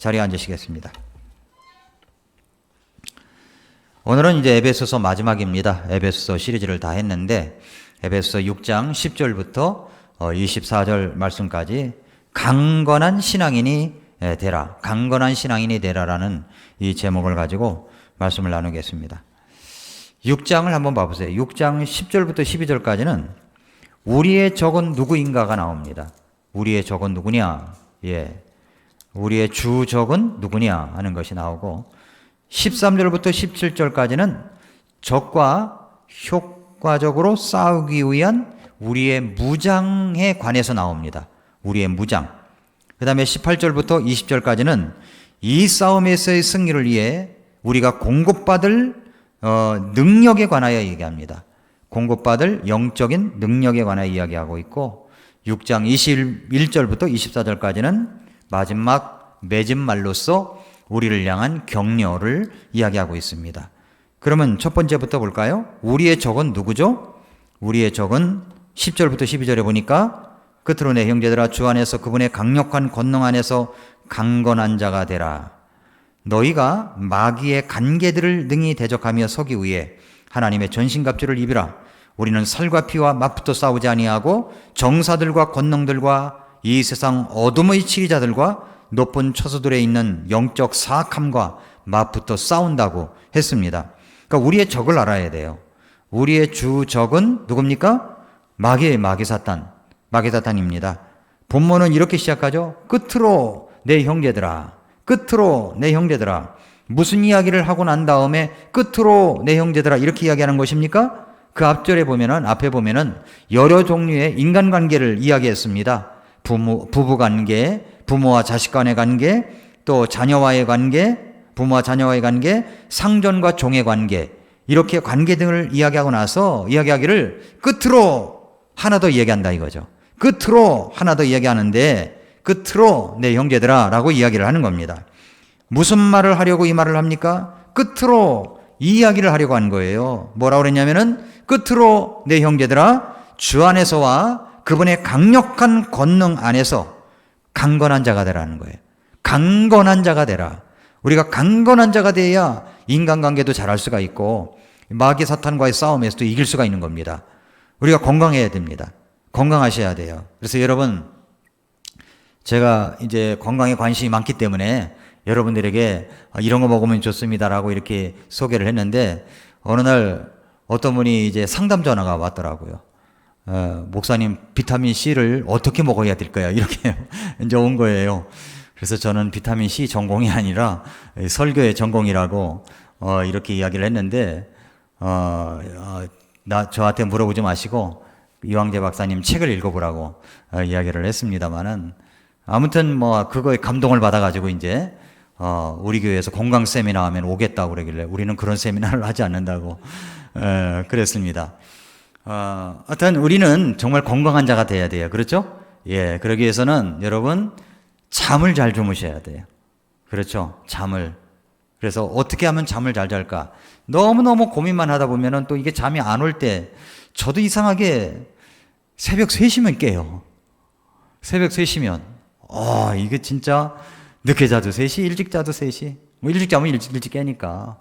자리에 앉으시겠습니다. 오늘은 이제 에베소서 마지막입니다. 에베소서 시리즈를 다 했는데 에베소서 6장 10절부터 24절 말씀까지 강건한 신앙인이 되라, 강건한 신앙인이 되라라는 이 제목을 가지고 말씀을 나누겠습니다. 6장을 한번 봐보세요. 6장 10절부터 12절까지는 우리의 적은 누구인가가 나옵니다. 우리의 적은 누구냐? 우리의 주 적은 누구냐 하는 것이 나오고 13절부터 17절까지는 적과 효과적으로 싸우기 위한 우리의 무장에 관해서 나옵니다. 우리의 무장. 그 다음에 18절부터 20절까지는 이 싸움에서의 승리를 위해 우리가 공급받을 능력에 관하여 얘기합니다. 공급받을 영적인 능력에 관하여 이야기하고 있고 6장 21절부터 24절까지는 마지막 맺은 말로써 우리를 향한 격려를 이야기하고 있습니다. 그러면 첫 번째부터 볼까요? 우리의 적은 누구죠? 우리의 적은 10절부터 12절에 보니까 끝으로 내 형제들아 주 안에서 그분의 강력한 권능 안에서 강건한 자가 되라. 너희가 마귀의 간계들을 능히 대적하며 서기 위해 하나님의 전신갑주를 입으라. 우리는 살과 피와 맞붙어 싸우지 아니하고 정사들과 권능들과 이 세상 어둠의 치리자들과 높은 처소들에 있는 영적 사악함과 맞붙어 싸운다고 했습니다. 그러니까 우리의 적을 알아야 돼요. 우리의 주 적은 누굽니까? 마귀 사탄입니다. 본문은 이렇게 시작하죠. 끝으로 내 형제들아, 끝으로 내 형제들아. 무슨 이야기를 하고 난 다음에 끝으로 내 형제들아 이렇게 이야기하는 것입니까? 그 앞에 보면은 여러 종류의 인간관계를 이야기했습니다. 부부관계, 부모와 자식 간의 관계, 또 자녀와의 관계, 부모와 자녀와의 관계, 상전과 종의 관계, 이렇게 관계 등을 이야기하고 나서 이야기하기를 끝으로 하나 더 이야기한다 이거죠. 끝으로 하나 더 이야기하는데 끝으로 내 형제들아 라고 이야기를 하는 겁니다. 무슨 말을 하려고 이 말을 합니까? 끝으로 이 이야기를 하려고 한 거예요. 뭐라고 그랬냐면은 끝으로 내 형제들아 주 안에서와 그분의 강력한 권능 안에서 강건한 자가 되라는 거예요. 강건한 자가 되라. 우리가 강건한 자가 돼야 인간관계도 잘할 수가 있고 마귀 사탄과의 싸움에서도 이길 수가 있는 겁니다. 우리가 건강해야 됩니다. 건강하셔야 돼요. 그래서 여러분, 제가 이제 건강에 관심이 많기 때문에 여러분들에게 이런 거 먹으면 좋습니다라고 이렇게 소개를 했는데 어느 날 어떤 분이 이제 상담 전화가 왔더라고요. 목사님, 비타민 C를 어떻게 먹어야 될까요? 이렇게 이제 온 거예요. 그래서 저는 비타민 C 전공이 아니라 설교의 전공이라고 이렇게 이야기를 했는데 저한테 물어보지 마시고 이황재 박사님 책을 읽어보라고 이야기를 했습니다만은 아무튼 뭐 그거에 감동을 받아가지고 이제 우리 교회에서 건강 세미나 하면 오겠다고 그러길래 우리는 그런 세미나를 하지 않는다고 그랬습니다. 하여튼 우리는 정말 건강한 자가 돼야 돼요. 그렇죠? 그러기 위해서는 여러분 잠을 잘 주무셔야 돼요. 그렇죠? 잠을. 그래서 어떻게 하면 잠을 잘 잘까? 너무너무 고민만 하다 보면은 또 이게 잠이 안 올 때 저도 이상하게 새벽 3시면 깨요. 새벽 3시면. 이게 진짜 늦게 자도 3시, 일찍 자도 3시. 뭐 일찍 자면 일찍 깨니까.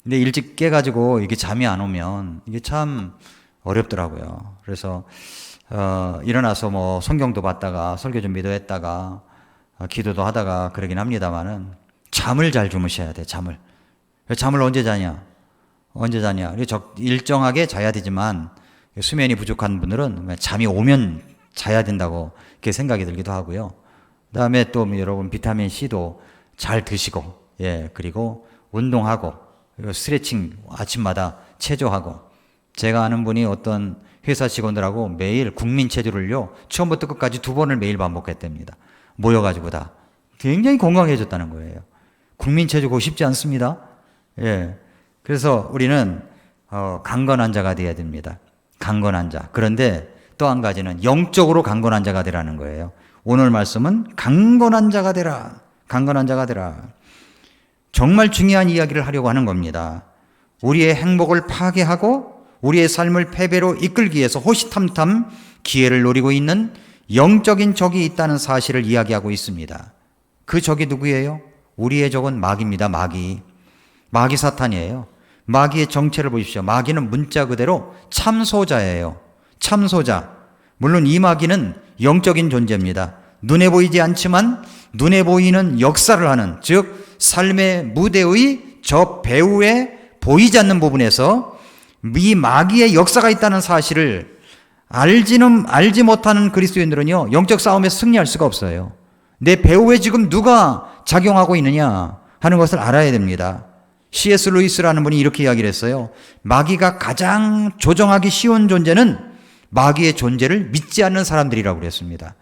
근데 일찍 깨가지고 이게 잠이 안 오면 이게 참 어렵더라고요. 그래서 일어나서 뭐 성경도 봤다가 설교 준비도 했다가 기도도 하다가 그러긴 합니다만은 잠을 잘 주무셔야 돼. 잠을 언제 자냐? 일정하게 자야 되지만 수면이 부족한 분들은 잠이 오면 자야 된다고 그렇게 생각이 들기도 하고요. 그다음에 또 여러분 비타민 C도 잘 드시고 그리고 운동하고 그리고 스트레칭 아침마다 체조하고 제가 아는 분이 어떤 회사 직원들하고 매일 국민체조를요 처음부터 끝까지 2번을 매일 반복했답니다. 모여가지고 다 굉장히 건강해졌다는 거예요. 국민체조 그거 쉽지 않습니다. 그래서 우리는 강건한 자가 되어야 됩니다. 강건한 자. 그런데 또 한 가지는 영적으로 강건한 자가 되라는 거예요. 오늘 말씀은 강건한 자가 되라. 강건한 자가 되라. 정말 중요한 이야기를 하려고 하는 겁니다. 우리의 행복을 파괴하고 우리의 삶을 패배로 이끌기 위해서 호시탐탐 기회를 노리고 있는 영적인 적이 있다는 사실을 이야기하고 있습니다. 그 적이 누구예요? 우리의 적은 마귀입니다. 마귀 사탄이에요. 마귀의 정체를 보십시오. 마귀는 문자 그대로 참소자예요. 참소자. 물론 이 마귀는 영적인 존재입니다. 눈에 보이지 않지만 눈에 보이는 역사를 하는, 즉 삶의 무대의 저 배후에 보이지 않는 부분에서 이 마귀의 역사가 있다는 사실을 알지 못하는 그리스도인들은요, 영적 싸움에 승리할 수가 없어요. 내 배후에 지금 누가 작용하고 있느냐 하는 것을 알아야 됩니다. C.S. 루이스라는 분이 이렇게 이야기를 했어요. 마귀가 가장 조정하기 쉬운 존재는 마귀의 존재를 믿지 않는 사람들이라고 그랬습니다.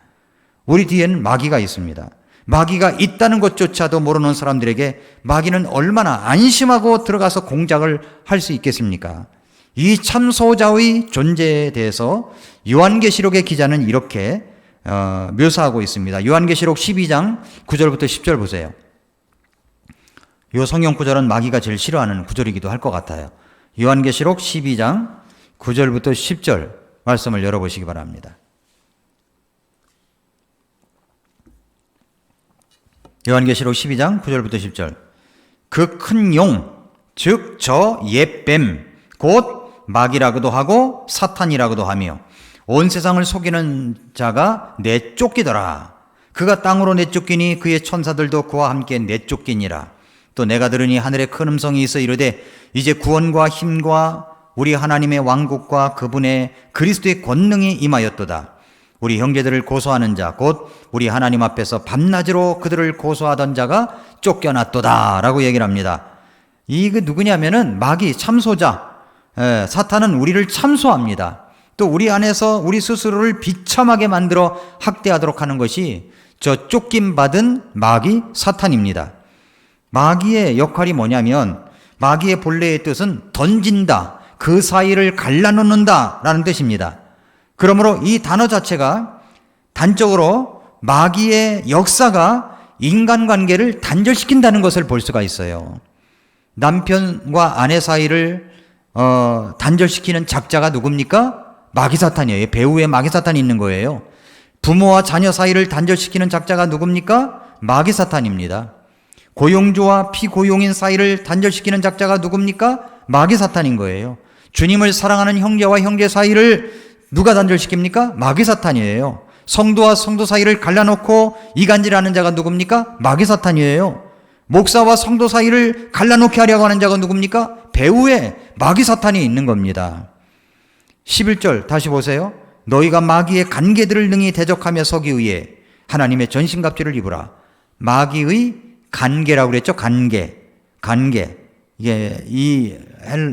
우리 뒤에는 마귀가 있습니다. 마귀가 있다는 것조차도 모르는 사람들에게 마귀는 얼마나 안심하고 들어가서 공작을 할 수 있겠습니까? 이 참소자의 존재에 대해서 요한계시록의 기자는 이렇게 묘사하고 있습니다. 요한계시록 12장 9절부터 10절 보세요. 이 성경 구절은 마귀가 제일 싫어하는 구절이기도 할 것 같아요. 요한계시록 12장 9절부터 10절 말씀을 열어보시기 바랍니다. 요한계시록 12장 9절부터 10절. 그 큰 용, 즉 저 옛뱀, 곧 마귀라고도 하고 사탄이라고도 하며 온 세상을 속이는 자가 내쫓기더라. 그가 땅으로 내쫓기니 그의 천사들도 그와 함께 내쫓기니라. 또 내가 들으니 하늘에 큰 음성이 있어 이르되 이제 구원과 힘과 우리 하나님의 왕국과 그분의 그리스도의 권능이 임하였도다. 우리 형제들을 고소하는 자, 곧 우리 하나님 앞에서 밤낮으로 그들을 고소하던 자가 쫓겨났도다 라고 얘기를 합니다. 이게 누구냐면은 마귀, 참소자. 사탄은 우리를 참소합니다. 또 우리 안에서 우리 스스로를 비참하게 만들어 학대하도록 하는 것이 저 쫓김받은 마귀, 사탄입니다. 마귀의 역할이 뭐냐면 마귀의 본래의 뜻은 던진다, 그 사이를 갈라놓는다 라는 뜻입니다. 그러므로 이 단어 자체가 단적으로 마귀의 역사가 인간관계를 단절시킨다는 것을 볼 수가 있어요. 남편과 아내 사이를 단절시키는 작자가 누굽니까? 마귀 사탄이에요. 배후에 마귀 사탄이 있는 거예요. 부모와 자녀 사이를 단절시키는 작자가 누굽니까? 마귀 사탄입니다. 고용주와 피고용인 사이를 단절시키는 작자가 누굽니까? 마귀 사탄인 거예요. 주님을 사랑하는 형제와 형제 사이를 누가 단절시킵니까? 마귀 사탄이에요. 성도와 성도 사이를 갈라놓고 이간질하는 자가 누굽니까? 마귀 사탄이에요. 목사와 성도 사이를 갈라놓게 하려고 하는 자가 누굽니까? 배후에 마귀 사탄이 있는 겁니다. 11절 다시 보세요. 너희가 마귀의 간계들을 능히 대적하며 서기 위해 하나님의 전신갑주를 입으라. 마귀의 간계라고 그랬죠? 간계.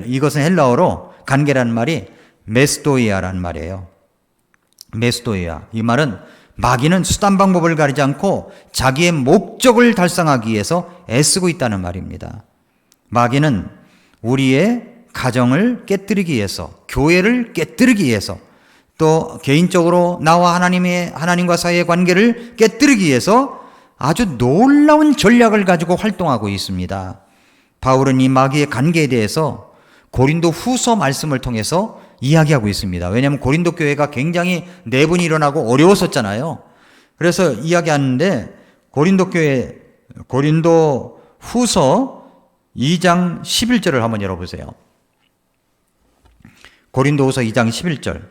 이것은 헬라어로 간계라는 말이 메스도이아라는 말이에요. 메스도이아. 이 말은 마귀는 수단 방법을 가리지 않고 자기의 목적을 달성하기 위해서 애쓰고 있다는 말입니다. 마귀는 우리의 가정을 깨뜨리기 위해서, 교회를 깨뜨리기 위해서, 또 개인적으로 나와 하나님과 사이의 관계를 깨뜨리기 위해서 아주 놀라운 전략을 가지고 활동하고 있습니다. 바울은 이 마귀의 관계에 대해서 고린도 후서 말씀을 통해서 이야기하고 있습니다. 왜냐하면 고린도 교회가 굉장히 내분이 일어나고 어려웠었잖아요. 그래서 이야기하는데 고린도 후서 2장 11절을 한번 열어보세요. 고린도 후서 2장 11절.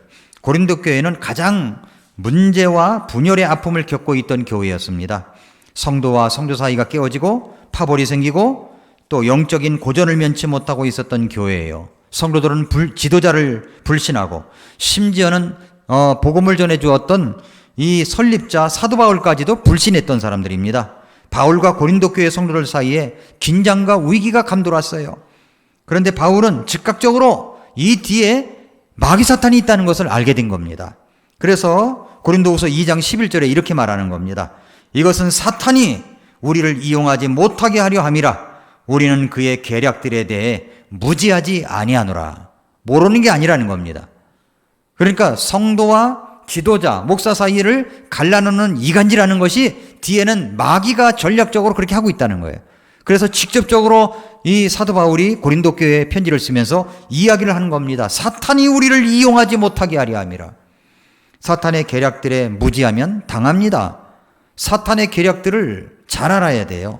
고린도 교회는 가장 문제와 분열의 아픔을 겪고 있던 교회였습니다. 성도와 성도 사이가 깨어지고 파벌이 생기고 또 영적인 고전을 면치 못하고 있었던 교회예요. 성도들은 지도자를 불신하고 심지어는 복음을 전해주었던 이 설립자 사도 바울까지도 불신했던 사람들입니다. 바울과 고린도 교회 성도들 사이에 긴장과 위기가 감돌았어요. 그런데 바울은 즉각적으로 이 뒤에 마귀 사탄이 있다는 것을 알게 된 겁니다. 그래서 고린도후서 2장 11절에 이렇게 말하는 겁니다. 이것은 사탄이 우리를 이용하지 못하게 하려 함이라. 우리는 그의 계략들에 대해 무지하지 아니하노라. 모르는 게 아니라는 겁니다. 그러니까 성도와 지도자, 목사 사이를 갈라놓는 이간질하는 것이 뒤에는 마귀가 전략적으로 그렇게 하고 있다는 거예요. 그래서 직접적으로 이 사도 바울이 고린도 교회에 편지를 쓰면서 이야기를 하는 겁니다. 사탄이 우리를 이용하지 못하게 하려 함이라. 사탄의 계략들에 무지하면 당합니다. 사탄의 계략들을 잘 알아야 돼요.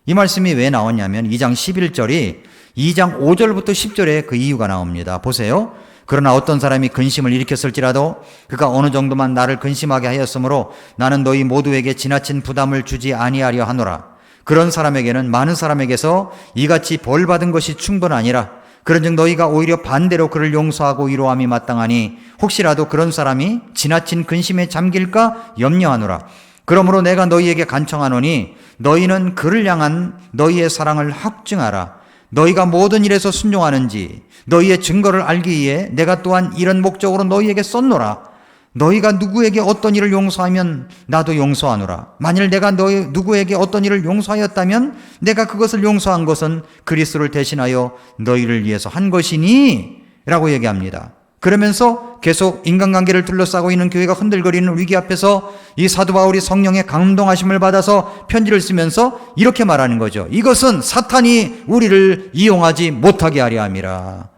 이 말씀이 왜 나왔냐면 2장 11절이 2장 5절부터 10절에 그 이유가 나옵니다. 보세요. 그러나 어떤 사람이 근심을 일으켰을지라도 그가 어느 정도만 나를 근심하게 하였으므로 나는 너희 모두에게 지나친 부담을 주지 아니하려 하노라. 그런 사람에게는 많은 사람에게서 이같이 벌 받은 것이 충분하니라. 그런즉 너희가 오히려 반대로 그를 용서하고 위로함이 마땅하니 혹시라도 그런 사람이 지나친 근심에 잠길까 염려하노라. 그러므로 내가 너희에게 간청하노니 너희는 그를 향한 너희의 사랑을 확증하라. 너희가 모든 일에서 순종하는지 너희의 증거를 알기 위해 내가 또한 이런 목적으로 너희에게 썼노라. 너희가 누구에게 어떤 일을 용서하면 나도 용서하노라. 만일 내가 누구에게 어떤 일을 용서하였다면 내가 그것을 용서한 것은 그리스도를 대신하여 너희를 위해서 한 것이니 라고 얘기합니다. 그러면서 계속 인간관계를 둘러싸고 있는 교회가 흔들거리는 위기 앞에서 이 사도 바울이 성령의 감동하심을 받아서 편지를 쓰면서 이렇게 말하는 거죠. 이것은 사탄이 우리를 이용하지 못하게 하려 함이라.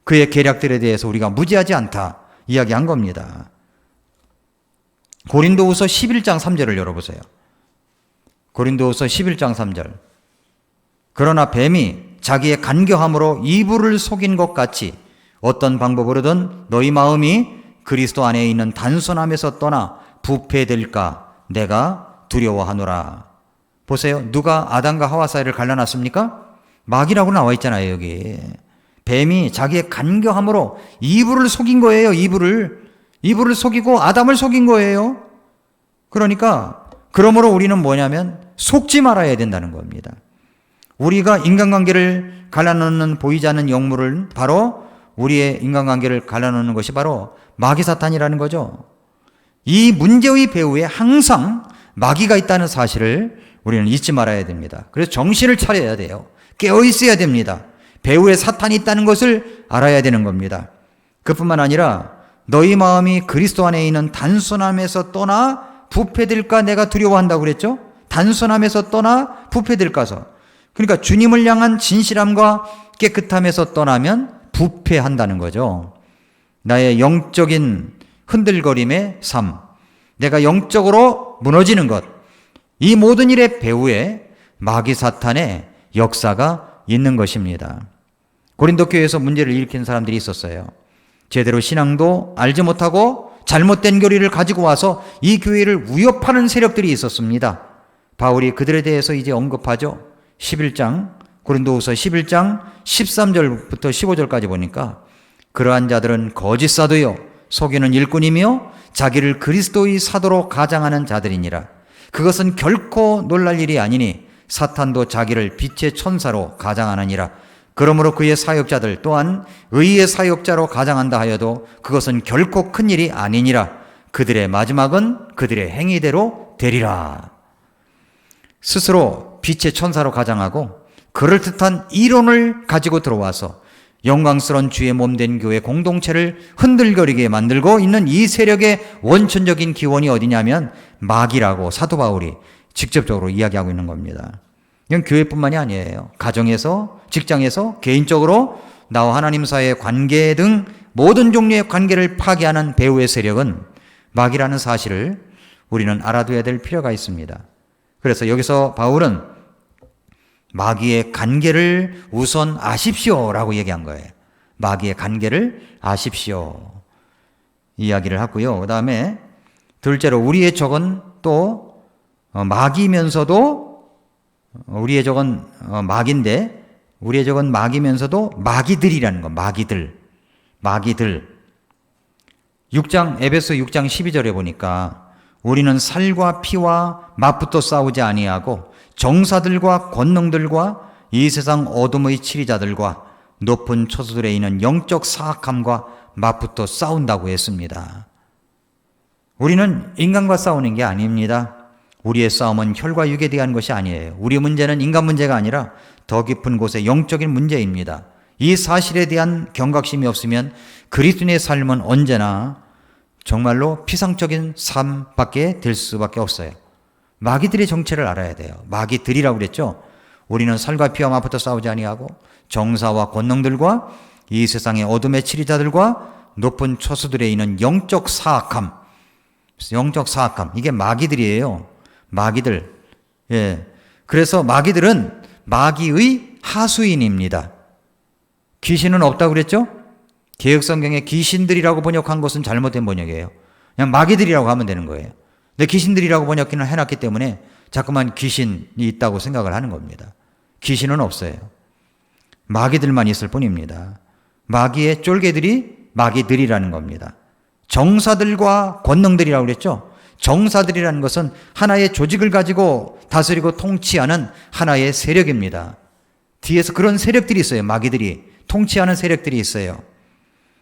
그의 계략들에 대해서 우리가 무지하지 않다 이야기한 겁니다. 고린도후서 11장 3절을 열어보세요. 고린도후서 11장 3절. 그러나 뱀이 자기의 간교함으로 이불을 속인 것 같이 어떤 방법으로든 너희 마음이 그리스도 안에 있는 단순함에서 떠나 부패될까 내가 두려워하노라. 보세요. 누가 아담과 하와 사이를 갈라놨습니까? 마귀라고 나와 있잖아요, 여기. 뱀이 자기의 간교함으로 이불을 속인 거예요, 이불을 속이고 아담을 속인 거예요. 그러니까 그러므로 우리는 뭐냐면 속지 말아야 된다는 겁니다. 우리가 인간관계를 갈라놓는 보이지 않는 영물은 바로 우리의 인간관계를 갈라놓는 것이 바로 마귀 사탄이라는 거죠. 이 문제의 배후에 항상 마귀가 있다는 사실을 우리는 잊지 말아야 됩니다. 그래서 정신을 차려야 돼요. 깨어 있어야 됩니다. 배후에 사탄이 있다는 것을 알아야 되는 겁니다. 그뿐만 아니라 너희 마음이 그리스도 안에 있는 단순함에서 떠나 부패될까 내가 두려워한다고 그랬죠? 단순함에서 떠나 부패될까서. 그러니까 주님을 향한 진실함과 깨끗함에서 떠나면 부패한다는 거죠. 나의 영적인 흔들거림의 삶, 내가 영적으로 무너지는 것, 이 모든 일의 배후에 마귀 사탄의 역사가 있는 것입니다. 고린도 교회에서 문제를 일으킨 사람들이 있었어요. 제대로 신앙도 알지 못하고 잘못된 교리를 가지고 와서 이 교회를 위협하는 세력들이 있었습니다. 바울이 그들에 대해서 이제 언급하죠. 11장, 고린도후서 11장 13절부터 15절까지 보니까 그러한 자들은 거짓 사도요 속이는 일꾼이며 자기를 그리스도의 사도로 가장하는 자들이니라. 그것은 결코 놀랄 일이 아니니 사탄도 자기를 빛의 천사로 가장하느니라. 그러므로 그의 사역자들 또한 의의 사역자로 가장한다 하여도 그것은 결코 큰 일이 아니니라. 그들의 마지막은 그들의 행위대로 되리라. 스스로 빛의 천사로 가장하고 그럴듯한 이론을 가지고 들어와서 영광스러운 주의 몸된 교회 공동체를 흔들거리게 만들고 있는 이 세력의 원천적인 기원이 어디냐면 마귀라고 사도 바울이 직접적으로 이야기하고 있는 겁니다. 이건 교회뿐만이 아니에요. 가정에서, 직장에서, 개인적으로 나와 하나님 사이의 관계 등 모든 종류의 관계를 파괴하는 배후의 세력은 마귀라는 사실을 우리는 알아둬야 될 필요가 있습니다. 그래서 여기서 바울은 마귀의 관계를 우선 아십시오라고 얘기한 거예요. 마귀의 관계를 아십시오. 이야기를 하고요. 그 다음에 둘째로 우리의 적은 또 마귀면서도 우리의 적은 마귀인데 우리의 적은 마귀면서도 마귀들이라는 거. 마귀들. 에베소 6장 12절에 보니까 우리는 살과 피와 맞붙어 싸우지 아니하고 정사들과 권능들과 이 세상 어둠의 치리자들과 높은 초소들에 있는 영적 사악함과 맞붙어 싸운다고 했습니다. 우리는 인간과 싸우는 게 아닙니다. 우리의 싸움은 혈과 육에 대한 것이 아니에요. 우리의 문제는 인간 문제가 아니라 더 깊은 곳의 영적인 문제입니다. 이 사실에 대한 경각심이 없으면 그리스도인의 삶은 언제나 정말로 피상적인 삶밖에 될 수밖에 없어요. 마귀들의 정체를 알아야 돼요. 마귀들이라고 그랬죠. 우리는 살과 피와 맞붙어 싸우지 아니하고 정사와 권능들과 이 세상의 어둠의 치리자들과 높은 초수들에 있는 영적 사악함, 이게 마귀들이에요. 마귀들. 예. 그래서 마귀들은 마귀의 하수인입니다. 귀신은 없다고 그랬죠? 개역성경에 귀신들이라고 번역한 것은 잘못된 번역이에요. 그냥 마귀들이라고 하면 되는 거예요. 근데 귀신들이라고 번역기는 해놨기 때문에 자꾸만 귀신이 있다고 생각을 하는 겁니다. 귀신은 없어요. 마귀들만 있을 뿐입니다. 마귀의 쫄개들이 마귀들이라는 겁니다. 정사들과 권능들이라고 그랬죠? 정사들이라는 것은 하나의 조직을 가지고 다스리고 통치하는 하나의 세력입니다. 뒤에서 그런 세력들이 있어요. 마귀들이 통치하는 세력들이 있어요.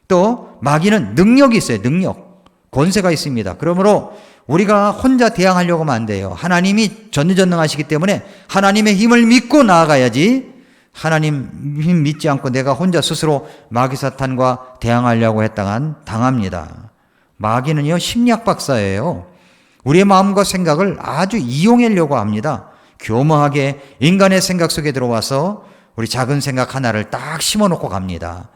또 마귀는 능력이 있어요. 능력, 권세가 있습니다. 그러므로 우리가 혼자 대항하려고 하면 안 돼요. 하나님이 전지전능하시기 때문에 하나님의 힘을 믿고 나아가야지, 하나님 힘 믿지 않고 내가 혼자 스스로 마귀 사탄과 대항하려고 했다간 당합니다. 마귀는요, 심리학 박사예요. 우리의 마음과 생각을 아주 이용하려고 합니다. 교묘하게 인간의 생각 속에 들어와서 우리 작은 생각 하나를 딱 심어놓고 갑니다.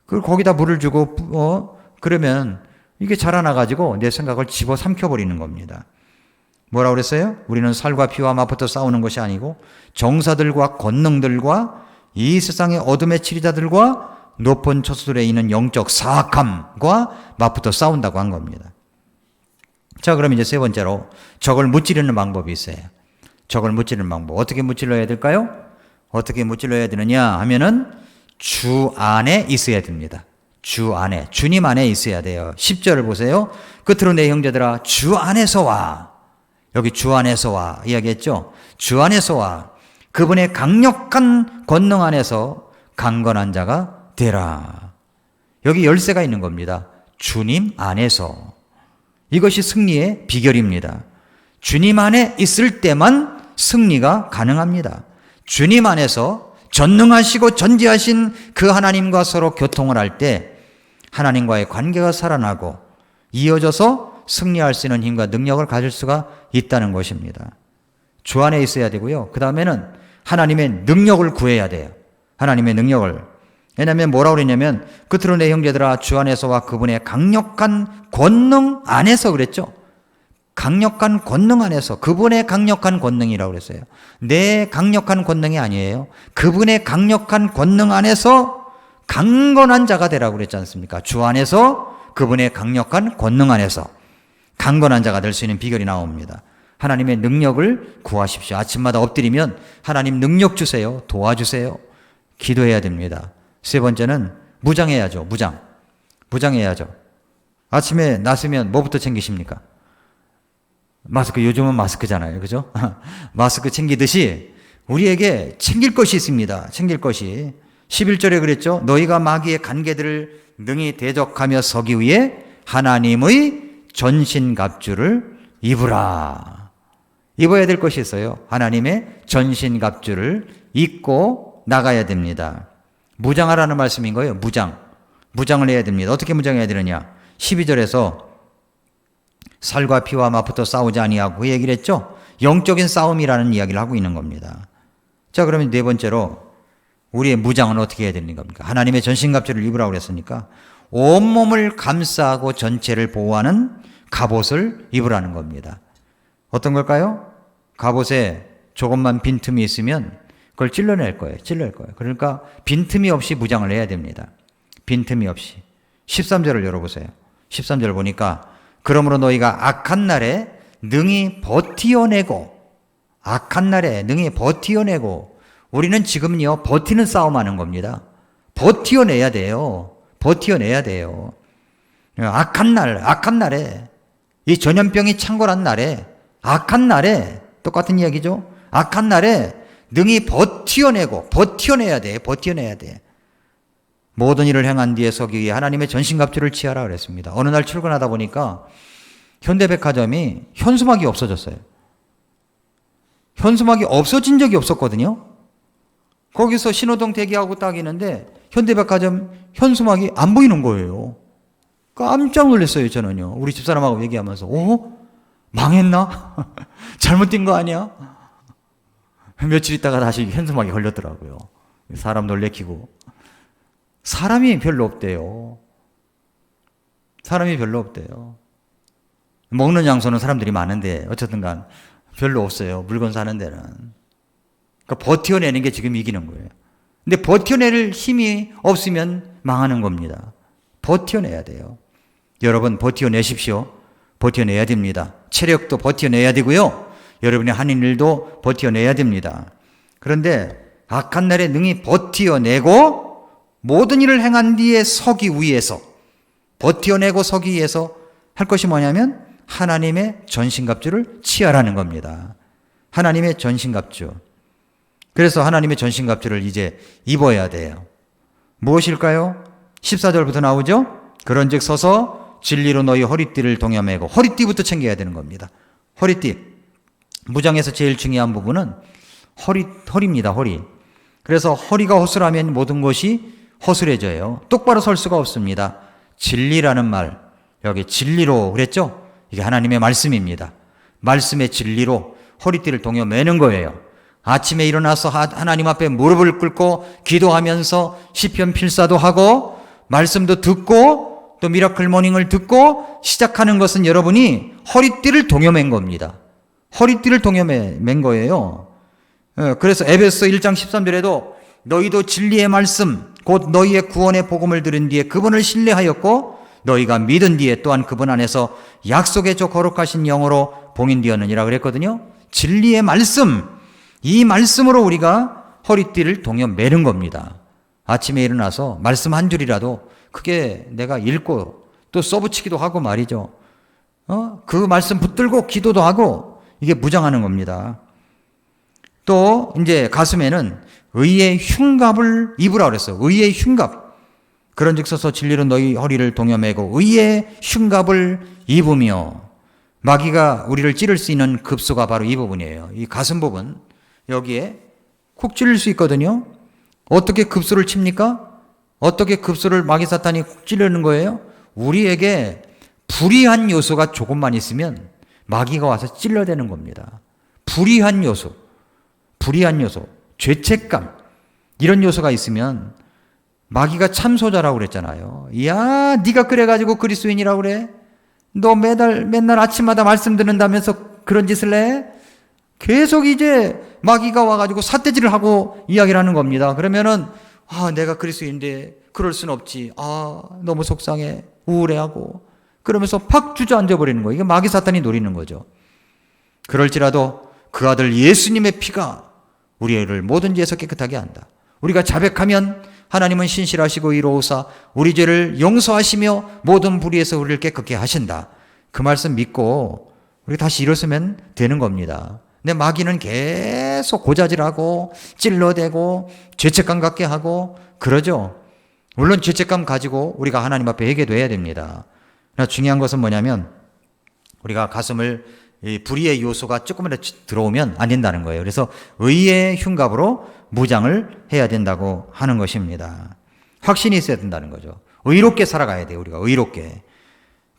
그리고 거기다 물을 주고 그러면 이게 자라나가지고 내 생각을 집어삼켜버리는 겁니다. 뭐라고 그랬어요? 우리는 살과 피와 맞붙어 싸우는 것이 아니고 정사들과 권능들과 이 세상의 어둠의 치리자들과 높은 처소들에 있는 영적 사악함과 맞붙어 싸운다고 한 겁니다. 자, 그럼 이제 세 번째로 적을 무찌르는 방법이 있어요. 적을 무찌르는 방법. 어떻게 무찔러야 될까요? 어떻게 무찔러야 되느냐 하면은 주 안에 있어야 됩니다. 주 안에, 주님 안에 있어야 돼요. 10절을 보세요. 끝으로 내 형제들아 주 안에서 와. 여기 주 안에서 와 이야기했죠. 주 안에서 와. 그분의 강력한 권능 안에서 강건한 자가 되라. 여기 열쇠가 있는 겁니다. 주님 안에서. 이것이 승리의 비결입니다. 주님 안에 있을 때만 승리가 가능합니다. 주님 안에서 전능하시고 전지하신 그 하나님과 서로 교통을 할 때 하나님과의 관계가 살아나고 이어져서 승리할 수 있는 힘과 능력을 가질 수가 있다는 것입니다. 주 안에 있어야 되고요. 그 다음에는 하나님의 능력을 구해야 돼요. 하나님의 능력을. 왜냐하면 뭐라고 그랬냐면 끝으로 내 형제들아 주 안에서와 그분의 강력한 권능 안에서 그랬죠. 강력한 권능 안에서, 그분의 강력한 권능이라고 그랬어요. 내 강력한 권능이 아니에요. 그분의 강력한 권능 안에서 강건한 자가 되라고 그랬지 않습니까? 주 안에서 그분의 강력한 권능 안에서 강건한 자가 될 수 있는 비결이 나옵니다. 하나님의 능력을 구하십시오. 아침마다 엎드리면 하나님 능력 주세요. 도와주세요. 기도해야 됩니다. 세 번째는 무장해야죠. 무장해야죠. 아침에 나서면 뭐부터 챙기십니까? 마스크, 요즘은 마스크잖아요. 그죠? 마스크 챙기듯이 우리에게 챙길 것이 있습니다. 챙길 것이. 11절에 그랬죠. 너희가 마귀의 간계들을 능히 대적하며 서기 위해 하나님의 전신갑주를 입으라. 입어야 될 것이 있어요. 하나님의 전신갑주를 입고 나가야 됩니다. 무장하라는 말씀인 거예요. 무장을 해야 됩니다. 어떻게 무장해야 되느냐? 12절에서 살과 피와 맞붙어 싸우지 아니하고 그 얘기를 했죠. 영적인 싸움이라는 이야기를 하고 있는 겁니다. 자, 그러면 네 번째로 우리의 무장은 어떻게 해야 되는 겁니까? 하나님의 전신갑주를 입으라고 그랬으니까 온몸을 감싸고 전체를 보호하는 갑옷을 입으라는 겁니다. 어떤 걸까요? 갑옷에 조금만 빈틈이 있으면 그걸 찔러낼 거예요. 그러니까 빈틈이 없이 무장을 해야 됩니다. 빈틈이 없이. 13절을 열어보세요. 13절 보니까 그러므로 너희가 악한 날에 능히 버티어내고, 악한 날에 능히 버티어내고, 우리는 지금요 버티는 싸움하는 겁니다. 버티어내야 돼요. 악한 날에, 이 전염병이 창궐한 날에, 악한 날에 똑같은 이야기죠. 악한 날에 능히 버티어내야 돼. 모든 일을 행한 뒤에 서기 위해 하나님의 전신갑주를 취하라 그랬습니다. 어느 날 출근하다 보니까 현대백화점이 현수막이 없어졌어요. 현수막이 없어진 적이 없었거든요. 거기서 신호등 대기하고 딱 있는데 현대백화점 현수막이 안 보이는 거예요. 깜짝 놀랐어요, 저는요. 우리 집사람하고 얘기하면서 망했나? 잘못된 거 아니야? 며칠 있다가 다시 현수막이 걸렸더라고요. 사람 놀래키고. 사람이 별로 없대요. 먹는 장소는 사람들이 많은데 어쨌든 간 별로 없어요. 물건 사는 데는. 그러니까 버텨내는 게 지금 이기는 거예요. 근데 버텨낼 힘이 없으면 망하는 겁니다. 버텨내야 돼요. 여러분 버텨내십시오. 버텨내야 됩니다. 체력도 버텨내야 되고요. 여러분의 하는 일도 버텨내야 됩니다. 그런데 악한 날에 능히 버텨내고 모든 일을 행한 뒤에 서기 위해서, 버텨내고 서기 위해서 할 것이 뭐냐면 하나님의 전신갑주를 취하라는 겁니다. 하나님의 전신갑주. 그래서 하나님의 전신갑주를 이제 입어야 돼요. 무엇일까요? 14절부터 나오죠? 그런즉 서서 진리로 너희 허리띠를 동여매고, 허리띠부터 챙겨야 되는 겁니다. 허리띠. 무장에서 제일 중요한 부분은 허리입니다. 허리. 그래서 허리가 허술하면 모든 것이 허술해져요. 똑바로 설 수가 없습니다. 진리라는 말, 여기 진리로 그랬죠? 이게 하나님의 말씀입니다. 말씀의 진리로 허리띠를 동여매는 거예요. 아침에 일어나서 하나님 앞에 무릎을 꿇고 기도하면서 시편 필사도 하고 말씀도 듣고 또 미라클 모닝을 듣고 시작하는 것은 여러분이 허리띠를 동여맨 겁니다. 허리띠를 동여맨 거예요. 그래서 에베소 1장 13절에도 너희도 진리의 말씀 곧 너희의 구원의 복음을 들은 뒤에 그분을 신뢰하였고 너희가 믿은 뒤에 또한 그분 안에서 약속의 저 거룩하신 영으로 봉인되었느니라 그랬거든요. 진리의 말씀, 이 말씀으로 우리가 허리띠를 동여매는 겁니다. 아침에 일어나서 말씀 한 줄이라도 크게 내가 읽고 또 써붙이기도 하고 말이죠. 그 말씀 붙들고 기도도 하고 이게 무장하는 겁니다. 또 이제 가슴에는 의의 흉갑을 입으라 그랬어요. 의의 흉갑. 그런즉 서서 진리로 너희 허리를 동여매고 의의 흉갑을 입으며. 마귀가 우리를 찌를 수 있는 급소가 바로 이 부분이에요. 이 가슴 부분. 여기에 콕 찔릴 수 있거든요. 어떻게 급소를 칩니까? 어떻게 급소를 마귀 사탄이 콕 찌르는 거예요? 우리에게 불의한 요소가 조금만 있으면 마귀가 와서 찔러대는 겁니다. 불의한 요소, 죄책감, 이런 요소가 있으면 마귀가 참소자라고 그랬잖아요. 야, 네가 그래가지고 그리스도인이라고 그래? 너 맨날 아침마다 말씀 듣는다면서 그런 짓을 해? 계속 이제 마귀가 와가지고 삿대질을 하고 이야기를 하는 겁니다. 그러면은 내가 그리스도인인데 그럴 순 없지. 너무 속상해, 우울해하고 그러면서 팍 주저앉아 버리는 거예요. 이게 마귀 사탄이 노리는 거죠. 그럴지라도 그 아들 예수님의 피가 우리를 모든 죄에서 깨끗하게 한다. 우리가 자백하면 하나님은 신실하시고 이로우사 우리 죄를 용서하시며 모든 불의에서 우리를 깨끗게 하신다. 그 말씀 믿고 우리 다시 일어서면 되는 겁니다. 근데 마귀는 계속 고자질하고 찔러대고 죄책감 갖게 하고 그러죠. 물론 죄책감 가지고 우리가 하나님 앞에 회개도 해야 됩니다. 그러나 중요한 것은 뭐냐면 우리가 가슴을 불의의 요소가 조금이라도 들어오면 안 된다는 거예요. 그래서 의의 흉갑으로 무장을 해야 된다고 하는 것입니다. 확신이 있어야 된다는 거죠. 의롭게 살아가야 돼요. 우리가 의롭게.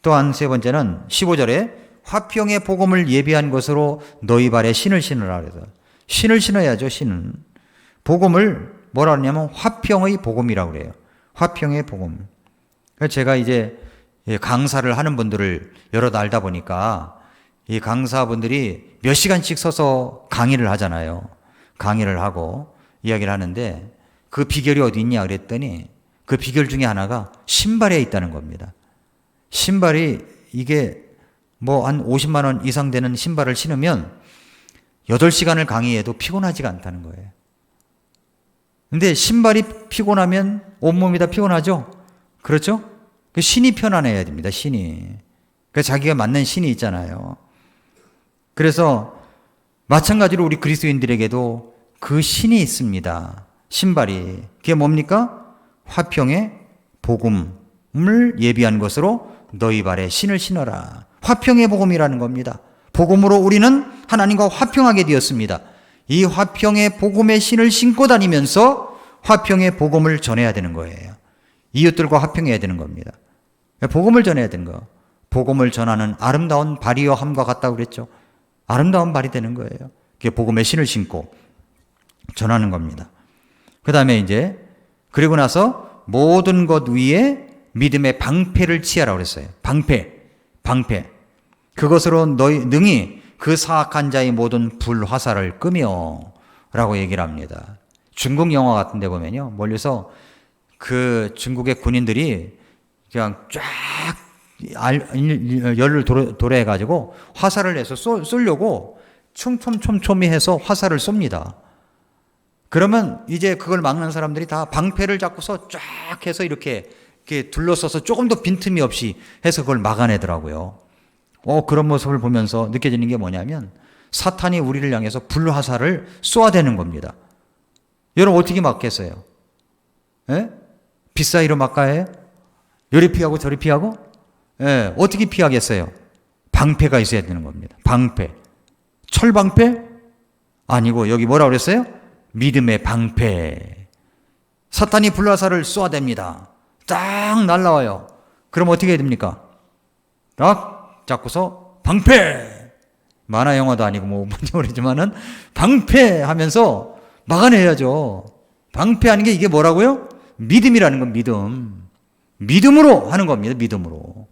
또한 세 번째는 15절에 화평의 복음을 예비한 것으로 너희 발에 신을 신으라 그래서 신을 신어야죠. 신은. 복음을 뭐라 하냐면 화평의 복음이라고 그래요. 화평의 복음. 제가 이제 강사를 하는 분들을 여러 알다 보니까 이 강사분들이 몇 시간씩 서서 강의를 하잖아요. 강의를 하고 이야기를 하는데 그 비결이 어디 있냐 그랬더니 그 비결 중에 하나가 신발에 있다는 겁니다. 신발이 이게 뭐 한 50만 원 이상 되는 신발을 신으면 8시간을 강의해도 피곤하지가 않다는 거예요. 근데 신발이 피곤하면 온몸이 다 피곤하죠? 그렇죠? 그 신이 편안해야 됩니다. 신이. 그 자기가 맞는 신이 있잖아요. 그래서 마찬가지로 우리 그리스도인들에게도 그 신이 있습니다. 신발이. 그게 뭡니까? 화평의 복음을 예비한 것으로 너희 발에 신을 신어라. 화평의 복음이라는 겁니다. 복음으로 우리는 하나님과 화평하게 되었습니다. 이 화평의 복음의 신을 신고 다니면서 화평의 복음을 전해야 되는 거예요. 이웃들과 화평해야 되는 겁니다. 복음을 전해야 되는 거. 복음을 전하는 아름다운 발이여 함과 같다고 그랬죠. 아름다운 발이 되는 거예요. 그게 복음의 신을 신고 전하는 겁니다. 그 다음에 이제 그리고 나서 모든 것 위에 믿음의 방패를 취하라고 그랬어요. 방패. 그것으로 너희 능히 그 사악한 자의 모든 불화살을 끄며 라고 얘기를 합니다. 중국 영화 같은 데 보면요, 멀리서 그 중국의 군인들이 그냥 쫙 열을 도래해가지고 화살을 내서 쏘려고 촘촘히 해서 화살을 쏩니다. 그러면 이제 그걸 막는 사람들이 다 방패를 잡고서 쫙 해서 이렇게 둘러서서 조금 더 빈틈이 없이 해서 그걸 막아내더라고요. 그런 모습을 보면서 느껴지는 게 뭐냐면 사탄이 우리를 향해서 불화살을 쏘아대는 겁니다. 여러분 어떻게 막겠어요? 예? 빗사이로 막아야 해요? 요리 피하고 저리 피하고? 예, 어떻게 피하겠어요? 방패가 있어야 되는 겁니다. 방패. 철방패? 아니고 여기 뭐라고 그랬어요? 믿음의 방패. 사탄이 불화살을 쏘아댑니다. 딱 날라와요. 그럼 어떻게 해야 됩니까? 딱 잡고서 방패! 만화 영화도 아니고 뭔지 모르지만은 방패 하면서 막아내야죠. 방패하는 게 이게 뭐라고요? 믿음이라는 건 믿음. 믿음으로 하는 겁니다. 믿음으로.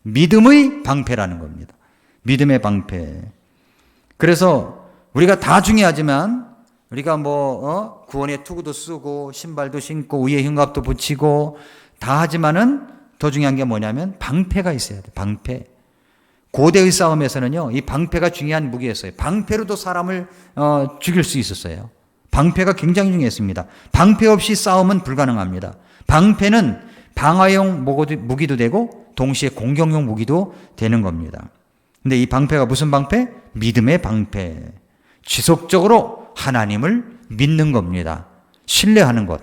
믿음의 방패라는 겁니다. 믿음의 방패. 그래서 우리가 다 중요하지만 우리가 구원의 투구도 쓰고 신발도 신고 의의 흉갑도 붙이고 다 하지만은 더 중요한 게 뭐냐면 방패가 있어야 돼. 방패. 고대의 싸움에서는요, 이 방패가 중요한 무기였어요. 방패로도 사람을 죽일 수 있었어요. 방패가 굉장히 중요했습니다. 방패 없이 싸움은 불가능합니다. 방패는 방어용 무기도 되고 동시에 공격용 무기도 되는 겁니다. 근데 이 방패가 무슨 방패? 믿음의 방패. 지속적으로 하나님을 믿는 겁니다. 신뢰하는 것.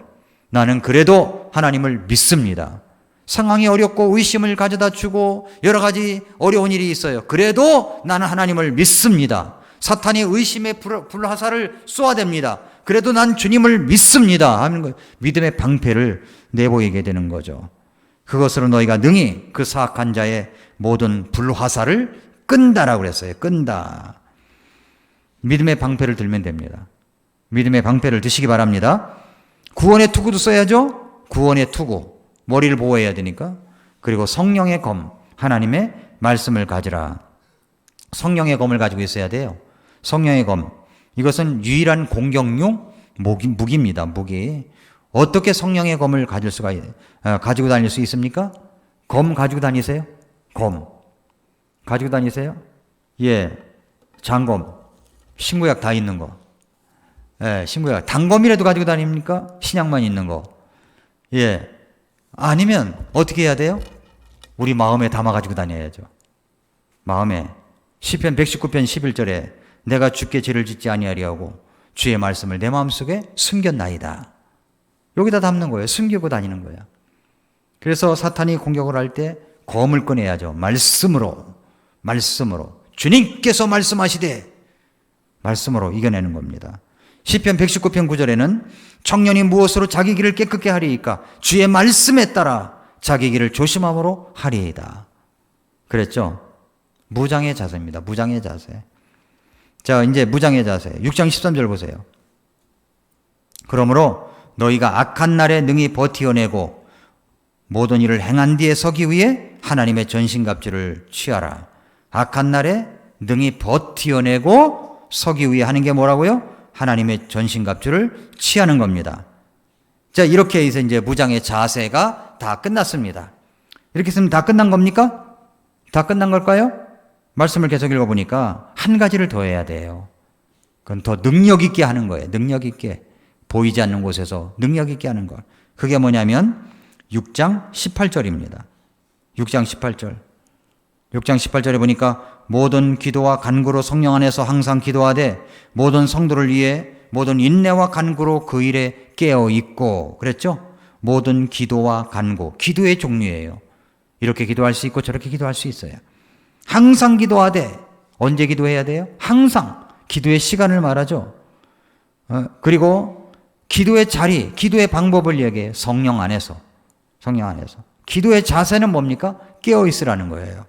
나는 그래도 하나님을 믿습니다. 상황이 어렵고 의심을 가져다 주고 여러 가지 어려운 일이 있어요. 그래도 나는 하나님을 믿습니다. 사탄이 의심의 불화살을 쏘아댑니다. 그래도 난 주님을 믿습니다 하는 거, 믿음의 방패를 내보이게 되는 거죠. 그것으로 너희가 능히 그 사악한 자의 모든 불화살을 끈다라고 그랬어요. 끈다. 믿음의 방패를 들면 됩니다. 믿음의 방패를 드시기 바랍니다. 구원의 투구도 써야죠. 구원의 투구. 머리를 보호해야 되니까. 그리고 성령의 검. 하나님의 말씀을 가지라. 성령의 검을 가지고 있어야 돼요. 성령의 검. 이것은 유일한 공격용 무기입니다. 무기. 어떻게 성령의 검을 가지고 다닐 수 있습니까? 검 가지고 다니세요? 검. 가지고 다니세요? 예. 장검. 신구약 다 있는 거. 예, 신구약. 단검이라도 가지고 다닙니까? 신약만 있는 거. 예. 아니면 어떻게 해야 돼요? 우리 마음에 담아 가지고 다녀야죠. 마음에. 시편 119편 11절에 내가 주께 죄를 짓지 아니하리하고 주의 말씀을 내 마음속에 숨겼나이다. 여기다 담는 거예요. 숨기고 다니는 거예요. 그래서 사탄이 공격을 할 때 검을 꺼내야죠. 말씀으로. 주님께서 말씀하시되 말씀으로 이겨내는 겁니다. 시편 119편 9절에는 청년이 무엇으로 자기 길을 깨끗게 하리이까? 주의 말씀에 따라 자기 길을 조심함으로 하리이다. 그랬죠? 무장의 자세입니다. 무장의 자세. 자, 이제 무장의 자세. 6장 13절 보세요. 그러므로 너희가 악한 날에 능히 버티어내고 모든 일을 행한 뒤에 서기 위해 하나님의 전신갑주를 취하라. 악한 날에 능히 버티어내고 서기 위해 하는 게 뭐라고요? 하나님의 전신갑주를 취하는 겁니다. 자, 이렇게 해서 이제 무장의 자세가 다 끝났습니다. 이렇게 했으면 다 끝난 겁니까? 다 끝난 걸까요? 말씀을 계속 읽어보니까 한 가지를 더 해야 돼요. 그건 더 능력 있게 하는 거예요. 능력 있게. 보이지 않는 곳에서 능력 있게 하는 것. 그게 뭐냐면 6장 18절입니다. 6장 18절. 6장 18절에 보니까 모든 기도와 간구로 성령 안에서 항상 기도하되 모든 성도를 위해 모든 인내와 간구로 그 일에 깨어 있고 그랬죠? 모든 기도와 간구. 기도의 종류예요. 이렇게 기도할 수 있고 저렇게 기도할 수 있어요. 항상 기도하되 언제 기도해야 돼요? 항상. 기도의 시간을 말하죠. 그리고 기도의 자리, 기도의 방법을 얘기해요. 성령 안에서. 기도의 자세는 뭡니까? 깨어 있으라는 거예요.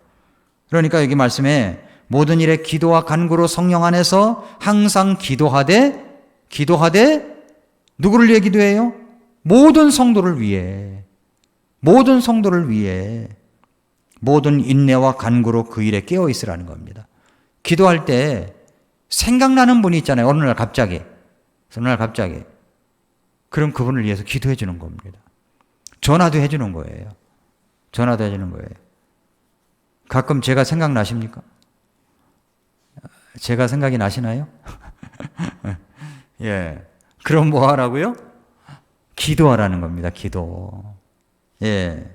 그러니까 여기 말씀에 모든 일에 기도와 간구로 성령 안에서 항상 기도하되 누구를 위해 기도해요? 모든 성도를 위해 모든 인내와 간구로 그 일에 깨어 있으라는 겁니다. 기도할 때 생각나는 분이 있잖아요. 어느 날 갑자기. 그럼 그분을 위해서 기도해 주는 겁니다. 전화도 해 주는 거예요. 가끔 제가 생각나십니까? 제가 생각이 나시나요? 예. 그럼 뭐 하라고요? 기도하라는 겁니다. 기도. 예.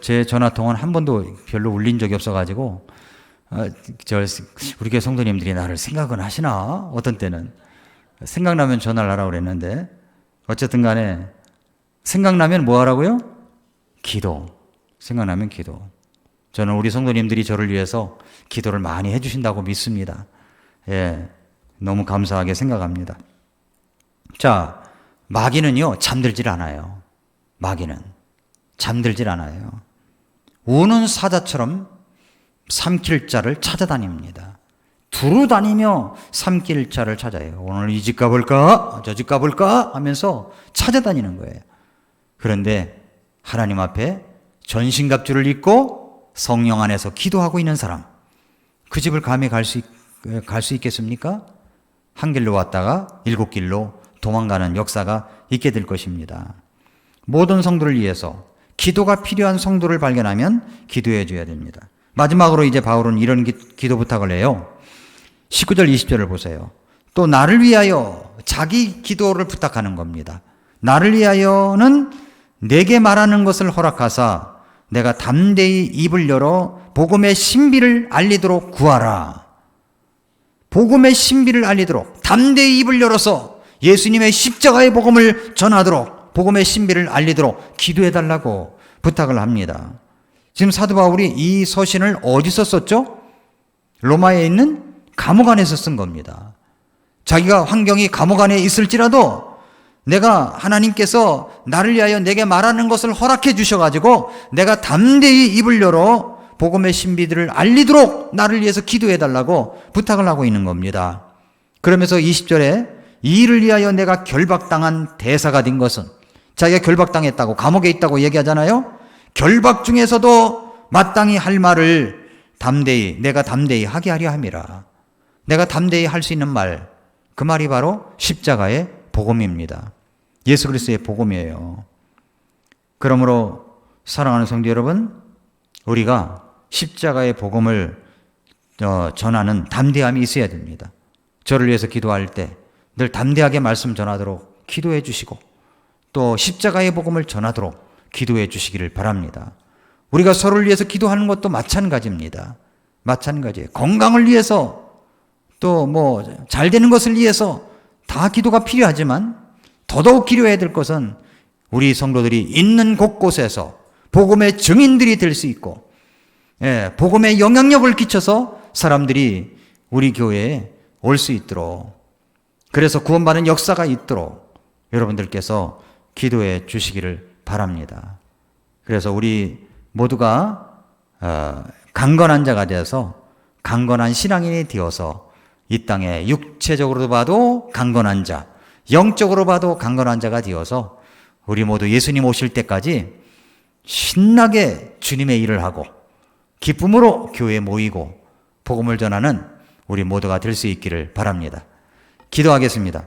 제 전화 통화는 한 번도 별로 울린 적이 없어가지고, 우리 교회 성도님들이 나를 생각은 하시나? 어떤 때는. 생각나면 전화를 하라고 그랬는데, 어쨌든 간에, 생각나면 뭐 하라고요? 기도. 생각나면 기도. 저는 우리 성도님들이 저를 위해서 기도를 많이 해주신다고 믿습니다. 예. 너무 감사하게 생각합니다. 자, 마귀는요, 잠들질 않아요. 우는 사자처럼 삼킬 자를 찾아다닙니다. 두루 다니며 삼킬 자를 찾아요. 오늘 이 집 가볼까? 저 집 가볼까? 하면서 찾아다니는 거예요. 그런데 하나님 앞에 전신갑주를 입고 성령 안에서 기도하고 있는 사람, 그 집을 감히 갈 수 있겠습니까? 한 길로 왔다가 일곱 길로 도망가는 역사가 있게 될 것입니다. 모든 성도를 위해서 기도가 필요한 성도를 발견하면 기도해 줘야 됩니다. 마지막으로 이제 바울은 이런 기도 부탁을 해요. 19절 20절을 보세요. 또 나를 위하여 자기 기도를 부탁하는 겁니다. 나를 위하여는 내게 말하는 것을 허락하사 내가 담대히 입을 열어 복음의 신비를 알리도록 구하라. 복음의 신비를 알리도록 담대히 입을 열어서 예수님의 십자가의 복음을 전하도록, 복음의 신비를 알리도록 기도해달라고 부탁을 합니다. 지금 사도 바울이 이 서신을 어디서 썼죠? 로마에 있는 감옥 안에서 쓴 겁니다. 자기가 환경이 감옥 안에 있을지라도 내가 하나님께서 나를 위하여 내게 말하는 것을 허락해 주셔가지고 내가 담대히 입을 열어 복음의 신비들을 알리도록 나를 위해서 기도해달라고 부탁을 하고 있는 겁니다. 그러면서 20절에 이 일을 위하여 내가 결박당한 대사가 된 것은, 자기가 결박당했다고, 감옥에 있다고 얘기하잖아요. 결박 중에서도 마땅히 할 말을 내가 담대히 하게 하려 함이라. 내가 담대히 할 수 있는 말, 그 말이 바로 십자가의 복음입니다. 예수 그리스도의 복음이에요. 그러므로 사랑하는 성도 여러분, 우리가 십자가의 복음을 전하는 담대함이 있어야 됩니다. 저를 위해서 기도할 때 늘 담대하게 말씀 전하도록 기도해 주시고, 또 십자가의 복음을 전하도록 기도해 주시기를 바랍니다. 우리가 서로를 위해서 기도하는 것도 마찬가지입니다. 마찬가지예요. 건강을 위해서, 또 뭐 잘 되는 것을 위해서 다 기도가 필요하지만 더더욱 기도해야 될 것은 우리 성도들이 있는 곳곳에서 복음의 증인들이 될 수 있고, 복음의 영향력을 끼쳐서 사람들이 우리 교회에 올 수 있도록, 그래서 구원받는 역사가 있도록 여러분들께서 기도해 주시기를 바랍니다. 그래서 우리 모두가 강건한 자가 되어서 강건한 신앙인이 되어서 이 땅에 육체적으로 봐도 강건한 자, 영적으로 봐도 강건한 자가 되어서 우리 모두 예수님 오실 때까지 신나게 주님의 일을 하고 기쁨으로 교회에 모이고 복음을 전하는 우리 모두가 될 수 있기를 바랍니다. 기도하겠습니다.